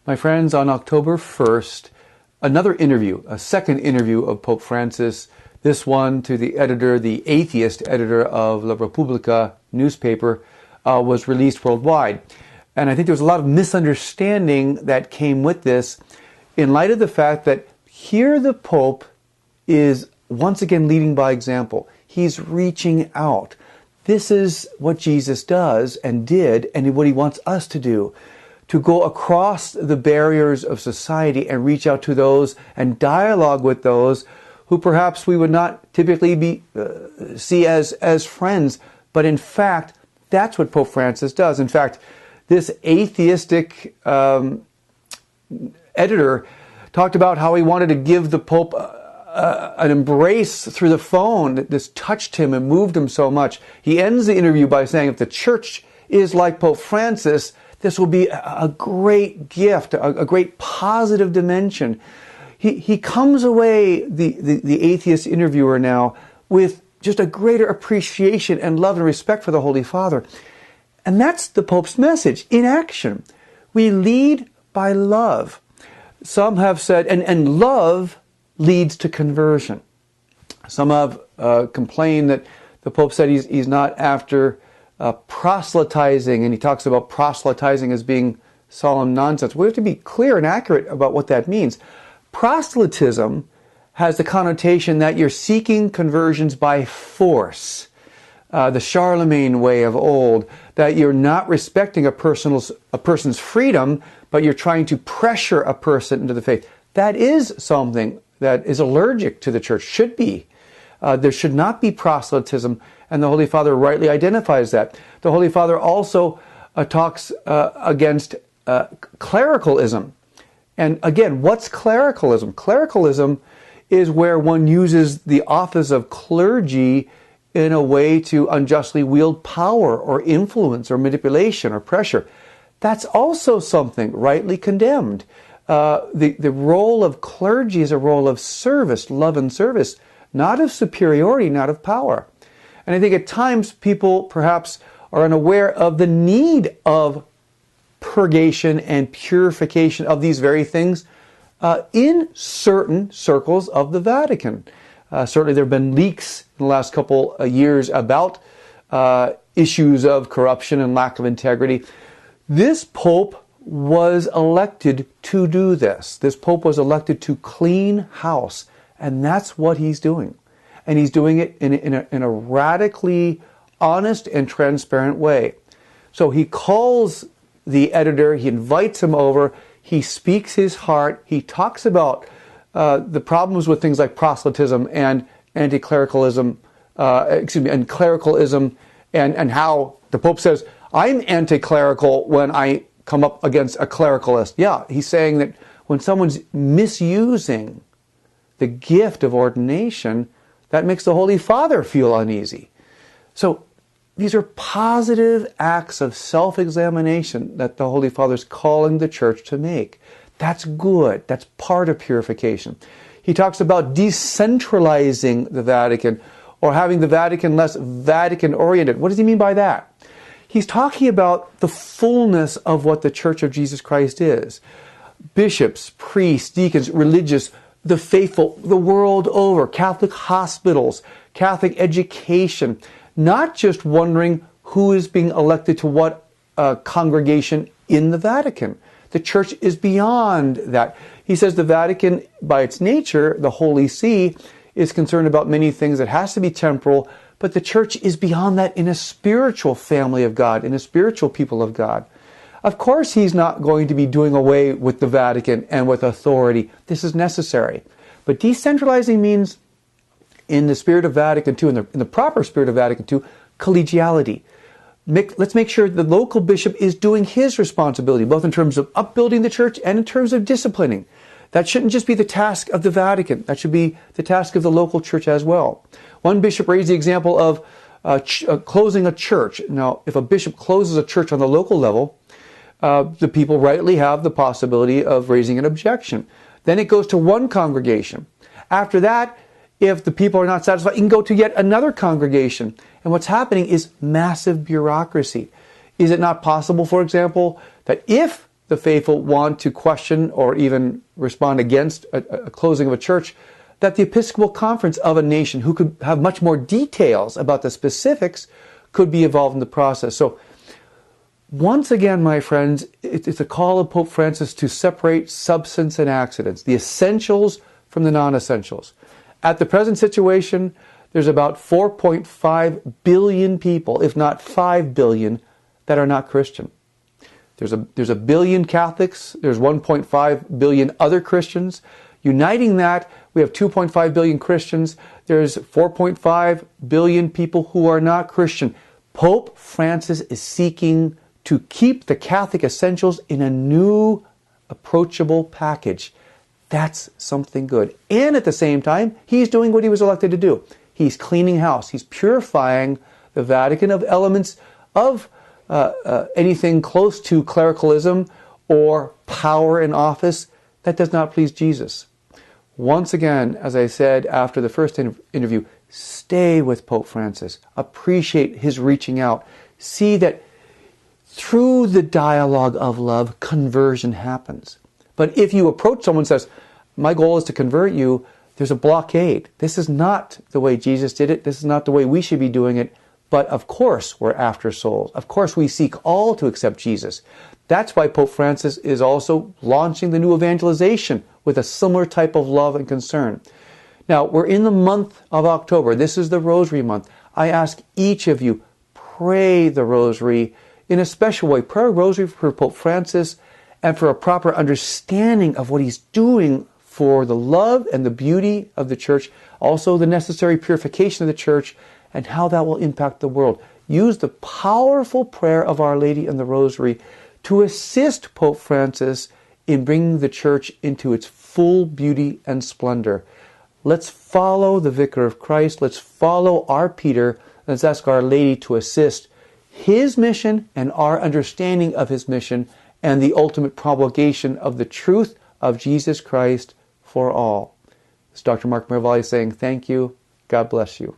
My friends, on October 1st, another interview, a second interview of Pope Francis, this one to the editor, the atheist editor of La Repubblica newspaper, was released worldwide. And I think there was a lot of misunderstanding that came with this in light of the fact that here the Pope is once again leading by example. He's reaching out. This is what Jesus does and did and what he wants us to do. To go across the barriers of society and reach out to those and dialogue with those who perhaps we would not typically see as friends. But in fact, that's what Pope Francis does. In fact, this atheistic editor talked about how he wanted to give the Pope an embrace through the phone. This touched him and moved him so much. He ends the interview by saying, if the church is like Pope Francis, this will be a great gift, a great positive dimension. He comes away, the atheist interviewer now, with just a greater appreciation and love and respect for the Holy Father. And that's the Pope's message in action. We lead by love. Some have said, and love leads to conversion. Some have complained that the Pope said he's not after proselytizing, and he talks about proselytizing as being solemn nonsense. We have to be clear and accurate about what that means. Proselytism has the connotation that you're seeking conversions by force, the Charlemagne way of old, that you're not respecting a person's freedom, but you're trying to pressure a person into the faith. That is something that is allergic to the church, should be. There should not be proselytism, and the Holy Father rightly identifies that. The Holy Father also talks against clericalism. And again, what's clericalism? Clericalism is where one uses the office of clergy in a way to unjustly wield power or influence or manipulation or pressure. That's also something rightly condemned. The role of clergy is a role of service, love and service, not of superiority, not of power. And I think at times people perhaps are unaware of the need of purgation and purification of these very things in certain circles of the Vatican. Certainly there have been leaks in the last couple of years about issues of corruption and lack of integrity. This Pope was elected to do this. This Pope was elected to clean house, and that's what he's doing. And he's doing it in a radically honest and transparent way. So he calls the editor, he invites him over, he speaks his heart, he talks about the problems with things like proselytism and anti-clericalism, and clericalism, and how the Pope says, I'm anti-clerical when I come up against a clericalist. Yeah, he's saying that when someone's misusing the gift of ordination, that makes the Holy Father feel uneasy. So these are positive acts of self-examination that the Holy Father is calling the Church to make. That's good. That's part of purification. He talks about decentralizing the Vatican, or having the Vatican less Vatican-oriented. What does he mean by that? He's talking about the fullness of what the Church of Jesus Christ is. Bishops, priests, deacons, religious, the faithful, the world over, Catholic hospitals, Catholic education, not just wondering who is being elected to what congregation in the Vatican. The Church is beyond that. He says the Vatican, by its nature, the Holy See, is concerned about many things that has to be temporal, but the Church is beyond that in a spiritual family of God, in a spiritual people of God. Of course, he's not going to be doing away with the Vatican and with authority. This is necessary. But decentralizing means, in the spirit of Vatican II, in the proper spirit of Vatican II, collegiality. Let's make sure the local bishop is doing his responsibility, both in terms of upbuilding the church and in terms of disciplining. That shouldn't just be the task of the Vatican. That should be the task of the local church as well. One bishop raised the example of closing a church. Now, if a bishop closes a church on the local level, the people rightly have the possibility of raising an objection. Then it goes to one congregation. After that, if the people are not satisfied, you can go to yet another congregation. And what's happening is massive bureaucracy. Is it not possible, for example, that if the faithful want to question or even respond against a closing of a church, that the Episcopal Conference of a nation, who could have much more details about the specifics, could be involved in the process. So once again, my friends, it's a call of Pope Francis to separate substance and accidents, the essentials from the non-essentials. At the present situation, there's about 4.5 billion people, if not 5 billion, that are not Christian. There's a billion Catholics, there's 1.5 billion other Christians. Uniting that, we have 2.5 billion Christians. There's 4.5 billion people who are not Christian. Pope Francis is seeking to keep the Catholic essentials in a new, approachable package. That's something good. And at the same time, he's doing what he was elected to do. He's cleaning house. He's purifying the Vatican of elements of anything close to clericalism or power in office that does not please Jesus. Once again, as I said after the first interview, stay with Pope Francis. Appreciate his reaching out. See that through the dialogue of love, conversion happens. But if you approach someone and says, my goal is to convert you, there's a blockade. This is not the way Jesus did it. This is not the way we should be doing it. But of course we're after souls. Of course we seek all to accept Jesus. That's why Pope Francis is also launching the new evangelization with a similar type of love and concern. Now, we're in the month of October. This is the Rosary month. I ask each of you, pray the Rosary in a special way. Pray a Rosary for Pope Francis and for a proper understanding of what he's doing for the love and the beauty of the Church, also the necessary purification of the Church, and how that will impact the world. Use the powerful prayer of Our Lady and the Rosary to assist Pope Francis in bringing the Church into its full beauty and splendor. Let's follow the Vicar of Christ. Let's follow our Peter. Let's ask Our Lady to assist his mission and our understanding of his mission and the ultimate promulgation of the truth of Jesus Christ for all. It's Dr. Mark Miravalle saying thank you. God bless you.